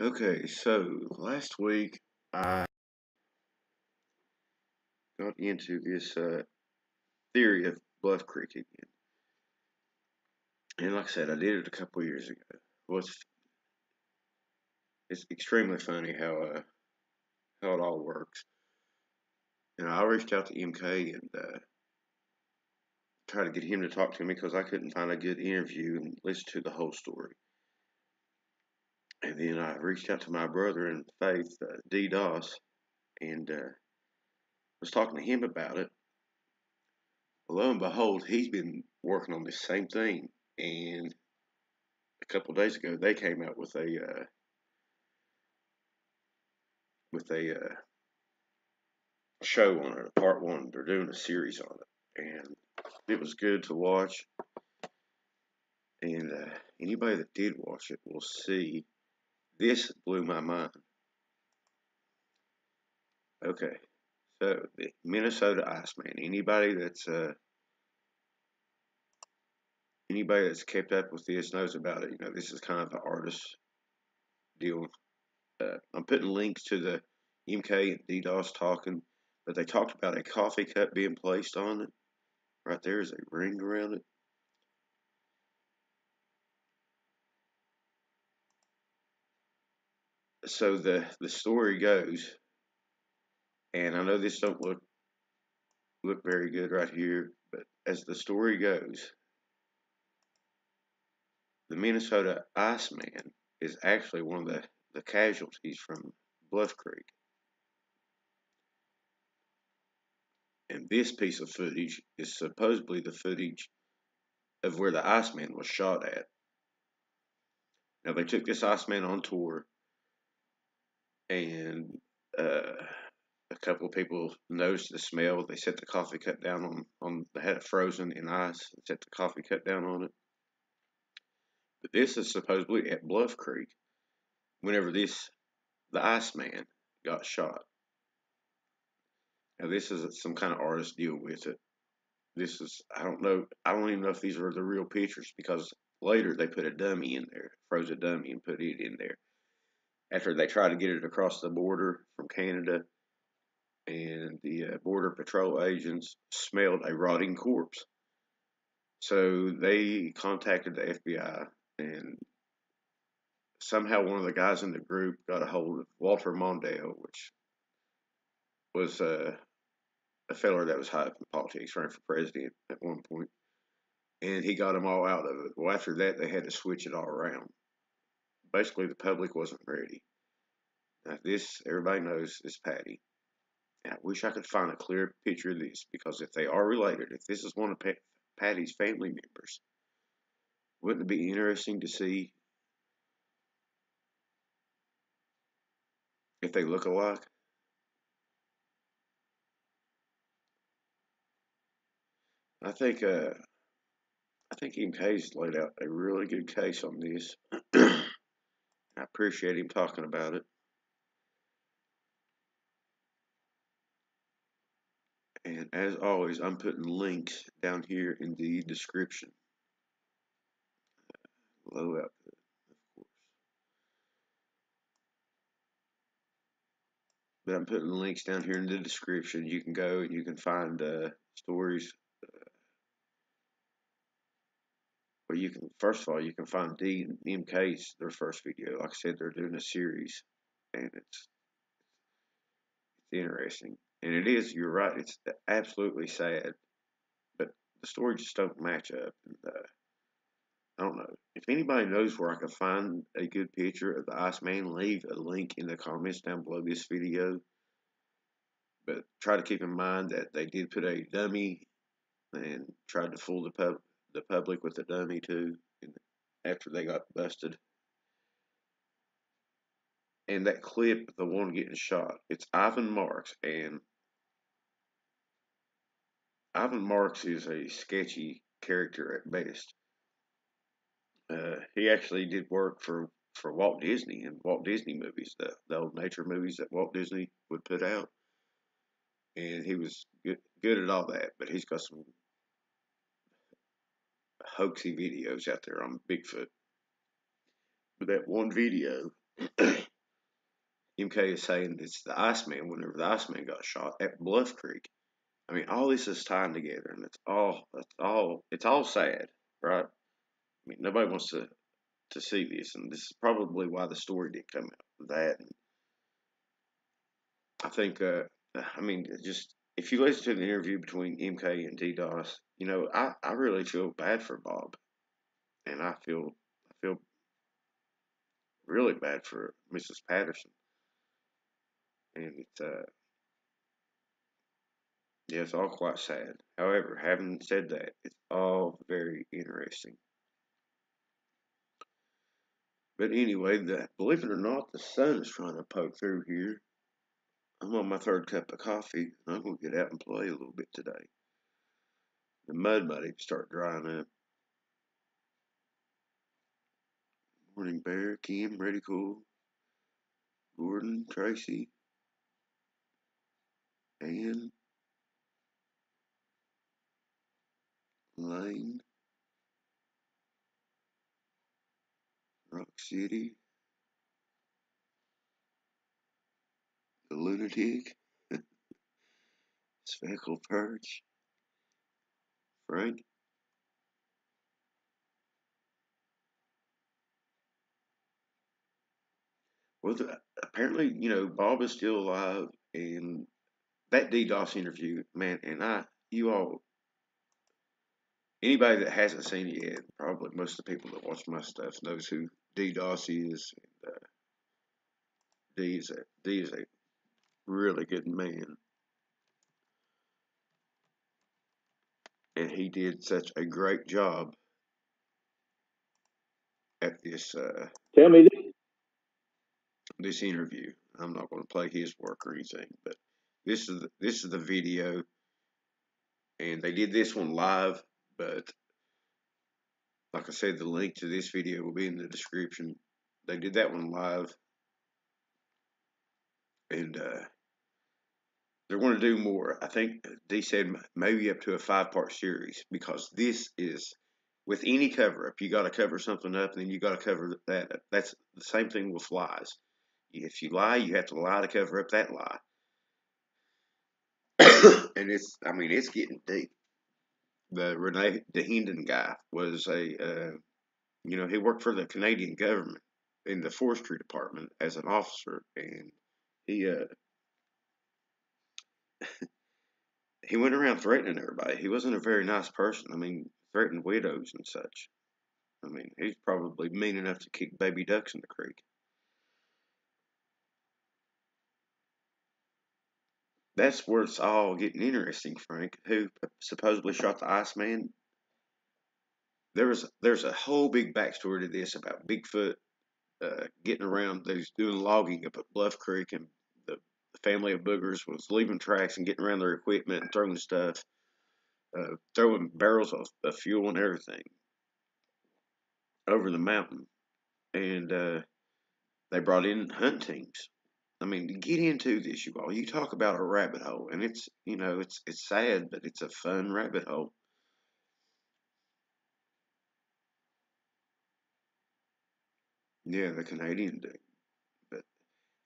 Okay, so last week I got into this theory of Bluff Creek again. And like I said, I did it a couple years ago. Well, it's extremely funny how it all works. And I reached out to MK and tried to get him to talk to me because I couldn't find a good interview and listen to the whole story. And then I reached out to my brother in faith, D. Doss, and was talking to him about it. Lo and behold, he's been working on this same thing. And a couple of days ago, they came out with a show on it, a part one. They're doing a series on it, and it was good to watch. And anybody that did watch it will see this blew my mind. Okay, so the Minnesota Iceman. Anybody that's kept up with this knows about it. You know, this is kind of an artist deal. I'm putting links to the MK and DDoS talking, but they talked about a coffee cup being placed on it. Right there is a ring around it. So the story goes, and I know this don't look very good right here, but as the story goes, the Minnesota Iceman is actually one of the casualties from Bluff Creek. And this piece of footage is supposedly the footage of where the Iceman was shot at. Now they took this Iceman on tour, and a couple of people noticed the smell. They set the coffee cup down on they had it frozen in ice and set the coffee cup down on it. But this is supposedly at Bluff Creek whenever the Iceman got shot. Now this is some kind of artist deal with it. This is I don't know. I don't even know if these are the real pictures because later they put a dummy in there, froze a dummy and put it in there. After they tried to get it across the border from Canada, and the Border Patrol agents smelled a rotting corpse. So they contacted the FBI, and somehow one of the guys in the group got a hold of Walter Mondale, which was a feller that was high up in politics, running for president at one point, and he got them all out of it. Well, after that, they had to switch it all around. Basically, the public wasn't ready. Now, this, everybody knows, is Patty. And I wish I could find a clear picture of this because if they are related, if this is one of Patty's family members, wouldn't it be interesting to see if they look alike? I think uh, I think MK's laid out a really good case on this. I appreciate him talking about it. And as always, I'm putting links down here in the description. Low output, of course. But I'm putting links down here in the description. You can go and you can find stories where you can, first of all, you can find D and MK's, their first video. Like I said, they're doing a series, and it's interesting. And it is, you're right, it's absolutely sad, but the story just don't match up. And I don't know. If anybody knows where I can find a good picture of the Iceman, leave a link in the comments down below this video. But try to keep in mind that they did put a dummy and tried to fool the public with the dummy too. And after they got busted, and that clip, the one getting shot, it's Ivan Marks, and Ivan Marks is a sketchy character at best. He actually did work for Walt Disney and Walt Disney movies, the old nature movies that Walt Disney would put out, and he was good at all that. But he's got some hoaxy videos out there on Bigfoot. But that one video MK is saying it's the Iceman whenever the Iceman got shot at Bluff Creek. I mean, all this is tying together, and it's all sad, right? I mean, nobody wants to see this, and this is probably why the story did come out. That, and I think, I mean, just if you listen to the interview between MK and DDoS, I really feel bad for Bob, and I feel really bad for Mrs. Patterson, and yeah, it's all quite sad. However, having said that, it's all very interesting. But anyway, believe it or not, the sun is trying to poke through here. I'm on my third cup of coffee, and I'm going to get out and play a little bit today. The mud might even start drying up. Morning, Bear, Kim, Ready Cool, Gordon, Tracy, Ann, Lane, Rock City, the Lunatic, Speckled Perch, Frank. Well, apparently, Bob is still alive, and that DDoS interview, man, and you all, anybody that hasn't seen it yet, probably most of the people that watch my stuff knows who DDoS is. And, D is a really good man, and he did such a great job at Tell me this interview. I'm not going to play his work or anything, but this is the video, and they did this one live. But like I said, the link to this video will be in the description. They did that one live, and they're going to do more. I think they said maybe up to a 5-part series, because this is, with any cover up, you got to cover something up, and then you got to cover that up. That's the same thing with lies. If you lie, you have to lie to cover up that lie. And I mean, it's getting deep. The Rene DeHenden guy was he worked for the Canadian government in the forestry department as an officer, and he uh, he went around threatening everybody. He wasn't a very nice person. I mean, threatened widows and such. I mean, he's probably mean enough to kick baby ducks in the creek. That's where it's all getting interesting, Frank. Who supposedly shot the Iceman? There's a whole big backstory to this about Bigfoot getting around. They was doing logging up at Bluff Creek, and the family of boogers was leaving tracks and getting around their equipment and throwing stuff, throwing barrels of fuel and everything over the mountain. And they brought in hunt teams. I mean, to get into this, you all, you talk about a rabbit hole, and it's sad, but it's a fun rabbit hole. Yeah, the Canadian do, but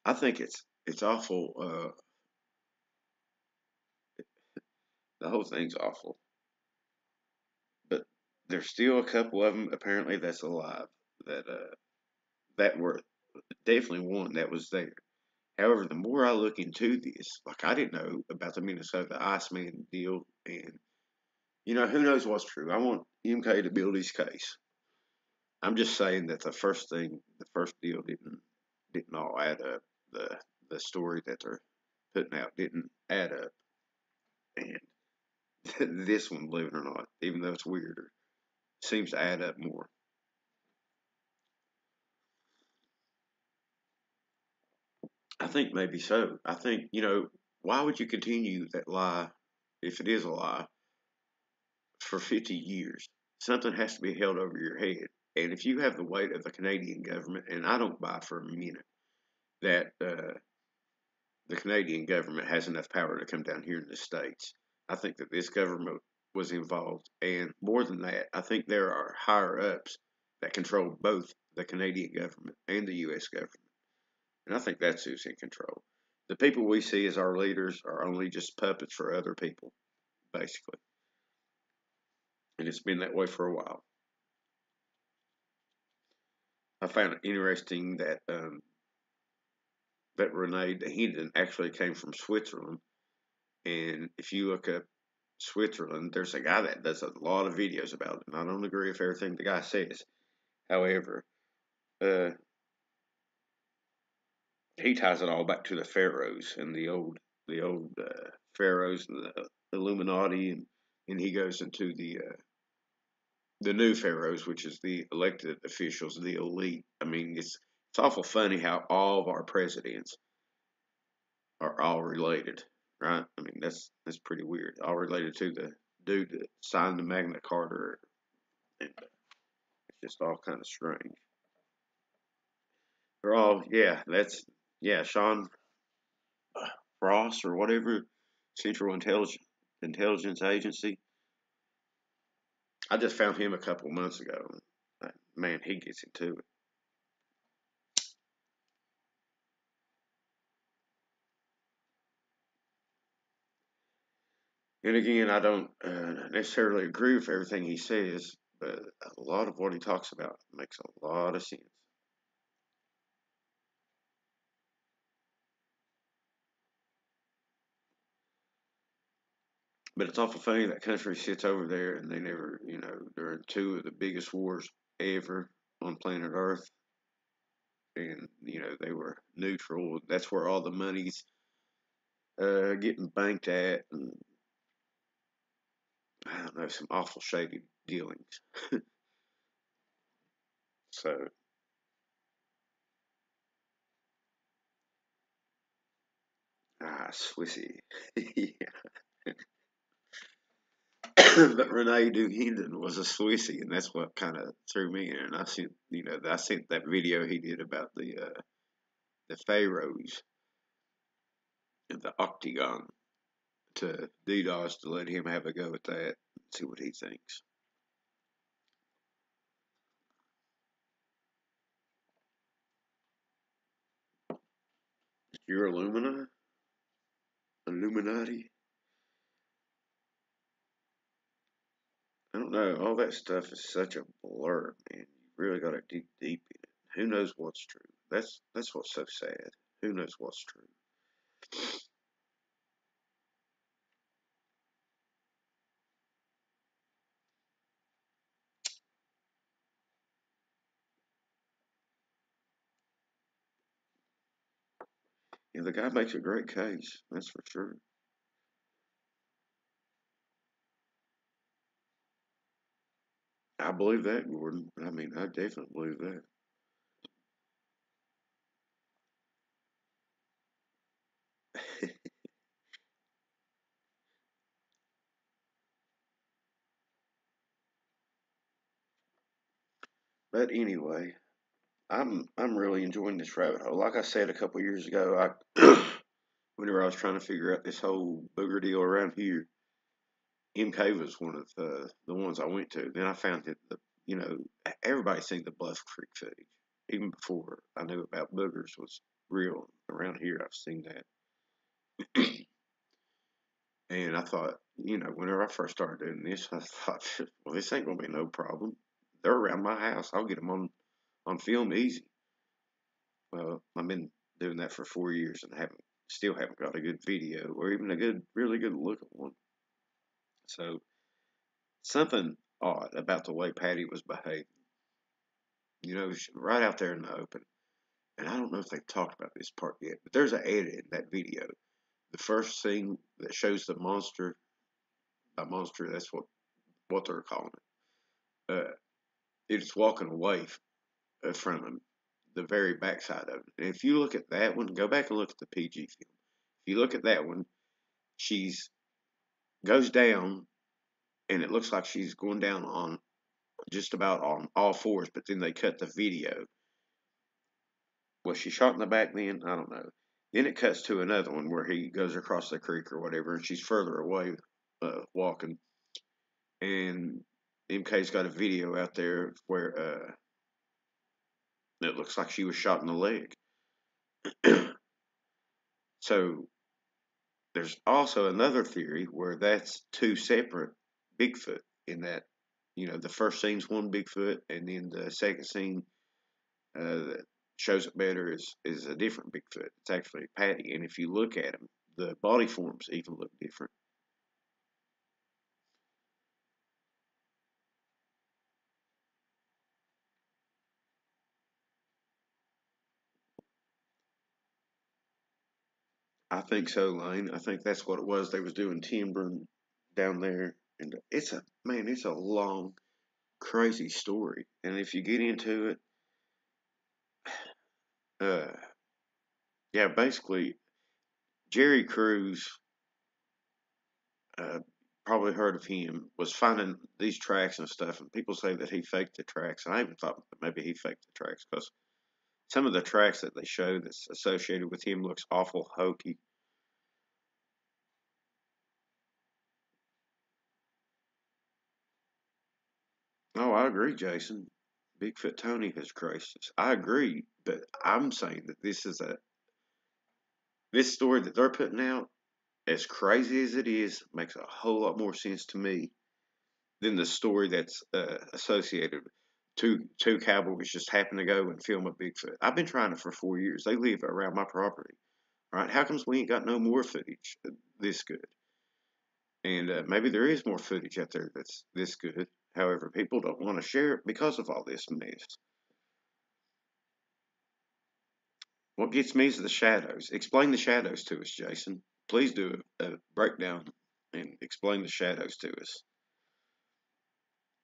I think it's awful. The whole thing's awful, but there's still a couple of them apparently that's alive, that were definitely one that was there. However, the more I look into this, like, I didn't know about the Minnesota Iceman deal, and who knows what's true. I want MK to build his case. I'm just saying that the first deal didn't all add up. The story that they're putting out didn't add up, and this one, believe it or not, even though it's weirder, seems to add up more. I think maybe so. I think, why would you continue that lie, if it is a lie, for 50 years? Something has to be held over your head. And if you have the weight of the Canadian government, and I don't buy for a minute that the Canadian government has enough power to come down here in the States, I think that this government was involved. And more than that, I think there are higher ups that control both the Canadian government and the U.S. government. And I think that's who's in control. The people we see as our leaders are only just puppets for other people, basically. And it's been that way for a while. I found it interesting that Rene Dahinden actually came from Switzerland. And if you look up Switzerland, there's a guy that does a lot of videos about it. And I don't agree with everything the guy says. However, uh, he ties it all back to the pharaohs and the old pharaohs and the Illuminati, and he goes into the new pharaohs, which is the elected officials, the elite. I mean, it's awful funny how all of our presidents are all related, right? I mean, that's pretty weird. All related to the dude that signed the Magna Carta, and it's just all kind of strange. They're all, yeah, Sean Ross or whatever, Central Intelligence Agency. I just found him a couple months ago. Man, he gets into it. And again, I don't necessarily agree with everything he says, but a lot of what he talks about makes a lot of sense. But it's awful funny that country sits over there and they never, during two of the biggest wars ever on planet Earth, and they were neutral. That's where all the money's getting banked at, and I don't know, some awful shady dealings. So, Swissy. Yeah. But Renee Duhinden was a Swissy, and that's what kind of threw me in. And I sent that video he did about the pharaohs and the octagon to DDoS to let him have a go at that and see what he thinks. You're Illuminati. I don't know. All that stuff is such a blur, man. You really got to dig deep in it. Who knows what's true? That's what's so sad. Who knows what's true? Yeah, the guy makes a great case. That's for sure. I believe that, Gordon. I mean, I definitely believe that. But anyway, I'm really enjoying this rabbit hole. Like I said a couple years ago, I whenever I was trying to figure out this whole booger deal around here, MK was one of the ones I went to. Then I found that everybody's seen the Bluff Creek footage. Even before I knew about boogers was real around here, I've seen that. And I thought, whenever I first started doing this, I thought, well, this ain't gonna be no problem. They're around my house. I'll get them on film easy. Well, I've been doing that for 4 years and still haven't got a good video or even a really good look at one. So something odd about the way Patty was behaving. Right out there in the open. And I don't know if they talked about this part yet, but there's an edit in that video. The first scene that shows the monster, a monster, that's what they're calling it. It's walking away from him, the very backside of it. And if you look at that one, go back and look at the PG film. If you look at that one, she's goes down, and it looks like she's going down on just about on all fours. But then they cut the video. Was she shot in the back then? I don't know. Then it cuts to another one where he goes across the creek or whatever, and she's further away walking. And MK's got a video out there where it looks like she was shot in the leg. So there's also another theory where that's two separate Bigfoot. In that, the first scene's one Bigfoot, and then the second scene that shows it better is a different Bigfoot. It's actually Patty, and if you look at him, the body forms even look different. I think so, Lane. I think that's what it was. They was doing timbering down there, and it's a long, crazy story. And if you get into it, uh, yeah, basically Jerry Cruz, uh, probably heard of him, was finding these tracks and stuff, and people say that he faked the tracks. And I even thought that maybe he faked the tracks because some of the tracks that they show that's associated with him looks awful hokey. Oh, I agree, Jason. Bigfoot Tony has crisis. I agree, but I'm saying that this story that they're putting out, as crazy as it is, makes a whole lot more sense to me than the story that's associated. Two cowboys just happen to go and film a Bigfoot. I've been trying it for 4 years. They live around my property. Right? How comes we ain't got no more footage this good? And maybe there is more footage out there that's this good. However, people don't want to share it because of all this mess. What gets me is the shadows. Explain the shadows to us, Jason. Please do a breakdown and explain the shadows to us.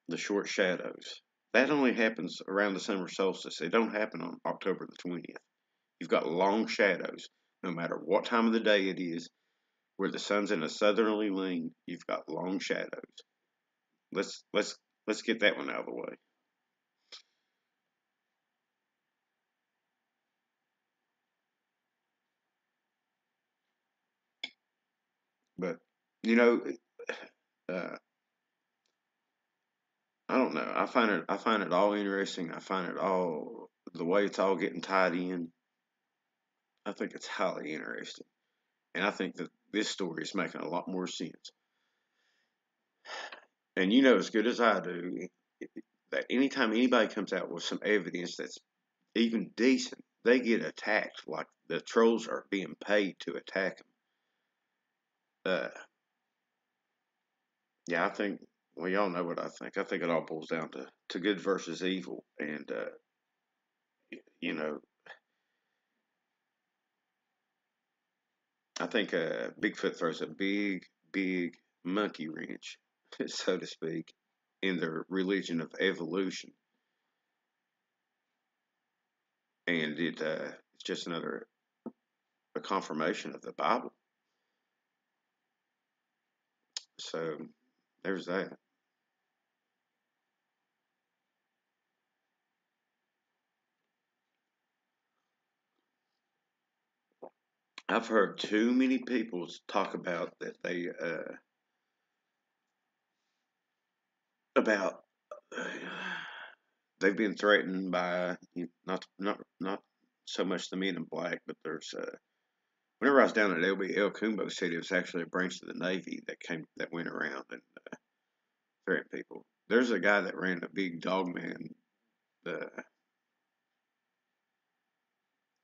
The short shadows. That only happens around the summer solstice. It don't happen on October the 20th. You've got long shadows, no matter what time of the day it is, where the sun's in a southerly lean. You've got long shadows. Let's get that one out of the way. But you know, uh, I don't know. I find it all interesting. I find it all the way it's all getting tied in. I think it's highly interesting, and I think that this story is making a lot more sense. And you know as good as I do that anytime anybody comes out with some evidence that's even decent, they get attacked like the trolls are being paid to attack them. Uh, yeah, I think. Well, y'all know what I think. I think it all boils down to good versus evil, and you know, I think Bigfoot throws a big, big monkey wrench, so to speak, in the religion of evolution, and it's just another a confirmation of the Bible. So there's that. I've heard too many people talk about that they about uh, they've been threatened by not so much the men in black, but there's whenever I was down at LB El Kumbo said it was actually a branch of the Navy that went around and threatened people. There's a guy that ran a big dog man uh,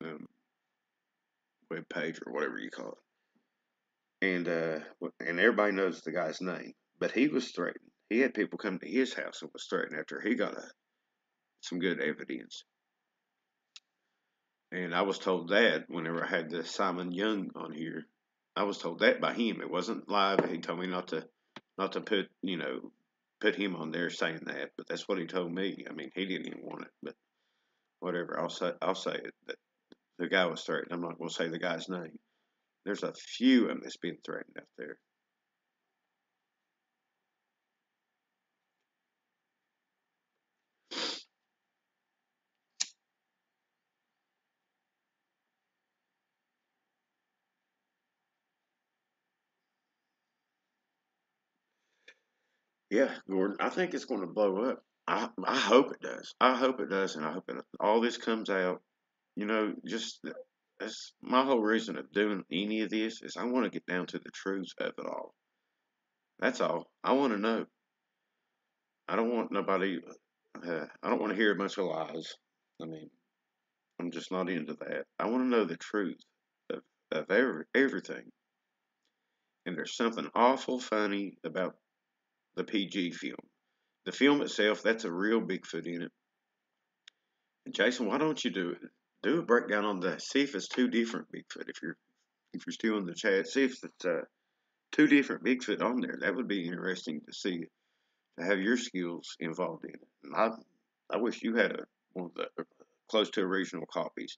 um, web page or whatever you call it, and everybody knows the guy's name, but he was threatened. He had people come to his house and was threatened after he got some good evidence. And I was told that whenever I had the Simon Young on here, I was told that by him. It wasn't live. He told me not to put him on there saying that, but that's what he told me. I mean, he didn't even want it, but whatever. I'll say it that the guy was threatened. I'm not going to say the guy's name. There's a few of them that's been threatened out there. Yeah, Gordon. I think it's going to blow up. I hope it does. I hope it does, and I hope all this comes out. Just that's my whole reason of doing any of this is I want to get down to the truth of it all. That's all. I want to know. I don't want nobody. I don't want to hear a bunch of lies. I mean, I'm just not into that. I want to know the truth of everything. And there's something awful funny about the PG film. The film itself, that's a real Bigfoot in it. And Jason, why don't you do a breakdown on that? See if it's two different Bigfoot. If you're still in the chat, see if it's two different Bigfoot on there. That would be interesting to see, to have your skills involved in it. And I wish you had one of the close to original copies.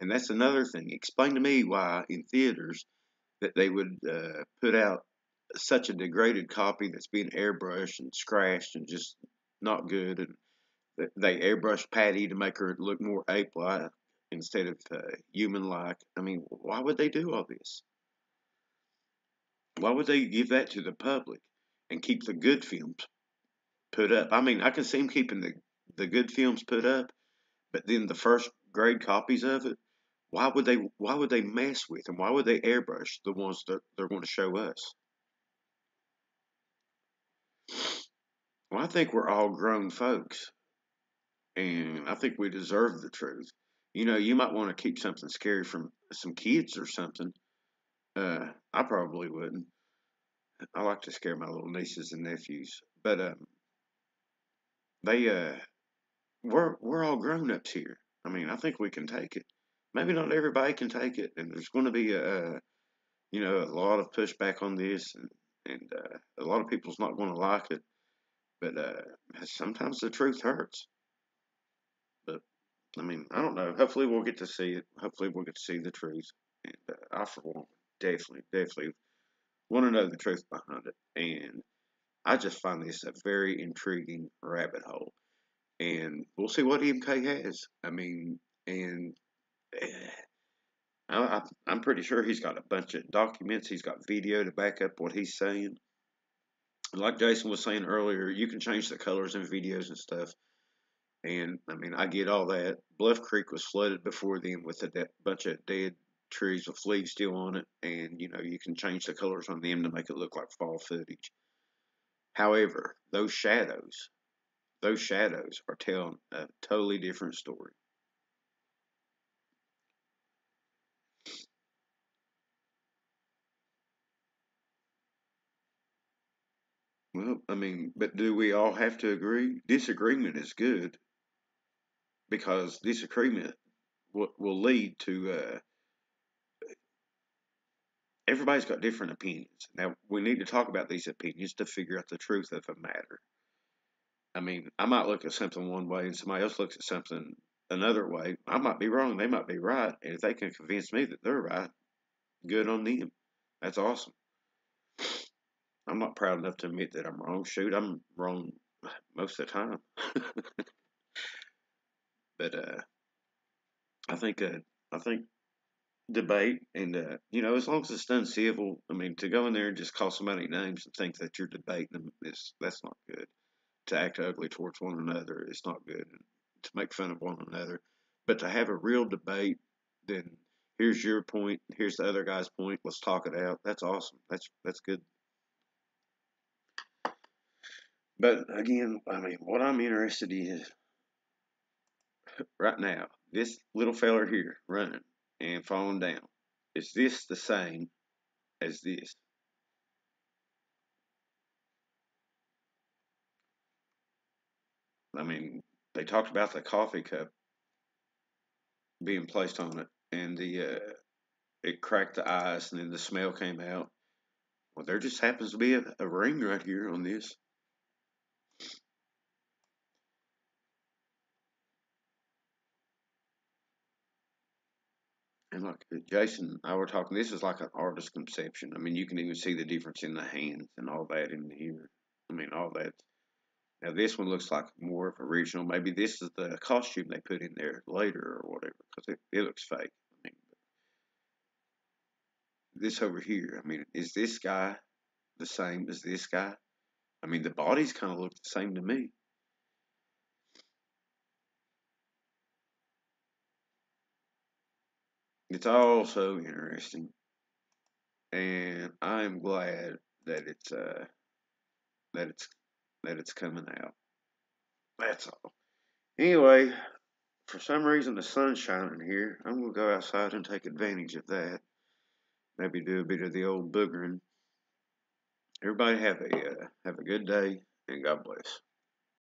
And that's another thing. Explain to me why in theaters that they would put out such a degraded copy that's been airbrushed and scratched and just not good. And they airbrush Patty to make her look more ape-like instead of human-like. I mean, why would they do all this? Why would they give that to the public and keep the good films put up? I mean, I can see them keeping the good films put up, but then the first grade copies of it, why would they mess with and why would they airbrush the ones that they're going to show us? Well, I think we're all grown folks, and I think we deserve the truth. You know, you might want to keep something scary from some kids or something. I probably wouldn't. I like to scare my little nieces and nephews, but they we're all grown ups here. I mean, I think we can take it. Maybe not everybody can take it, and there's going to be a lot of pushback on this, and a lot of people's not going to like it. But sometimes the truth hurts. But I mean, I don't know. Hopefully, we'll get to see it. Hopefully, we'll get to see the truth. And I, for one, definitely want to know the truth behind it. And I just find this a very intriguing rabbit hole. And we'll see what MK has. I mean, and eh, I'm pretty sure he's got a bunch of documents. He's got video to back up what he's saying. Like Jason was saying earlier, you can change the colors in videos and stuff. And I mean, I get all that. Bluff Creek was flooded before then with a bunch of dead trees with leaves still on it, and you can change the colors on them to make it look like fall footage. However, those shadows are telling a totally different story. Well, I mean, but do we all have to agree? Disagreement is good because disagreement will lead to everybody's got different opinions. Now, we need to talk about these opinions to figure out the truth of a matter. I mean, I might look at something one way and somebody else looks at something another way. I might be wrong, they might be right. And if they can convince me that they're right, good on them. That's awesome. I'm not proud enough to admit that I'm wrong. Shoot, I'm wrong most of the time. But I think debate and as long as it's done civil. I mean, to go in there and just call somebody names and think that you're debating them is that's not good. To act ugly towards one another is not good. To make fun of one another, but to have a real debate, then here's your point, here's the other guy's point. Let's talk it out. That's awesome. That's good. But again, I mean, what I'm interested in is right now, this little feller here running and falling down. Is this the same as this? I mean, they talked about the coffee cup being placed on it, and the it cracked the ice, and then the smell came out. Well, there just happens to be a ring right here on this. And like Jason and I were talking, this is like an artist conception. I mean, you can even see the difference in the hands and all that in here. I mean, all that. Now, this one looks like more of original. Maybe this is the costume they put in there later or whatever, because it looks fake. I mean, this over here, I mean, is this guy the same as this guy? I mean, the bodies kind of look the same to me. It's all so interesting, and I'm glad that that it's that it's coming out. That's all. Anyway, for some reason the sun's shining here. I'm gonna go outside and take advantage of that. Maybe do a bit of the old boogering. Everybody have a good day and God bless.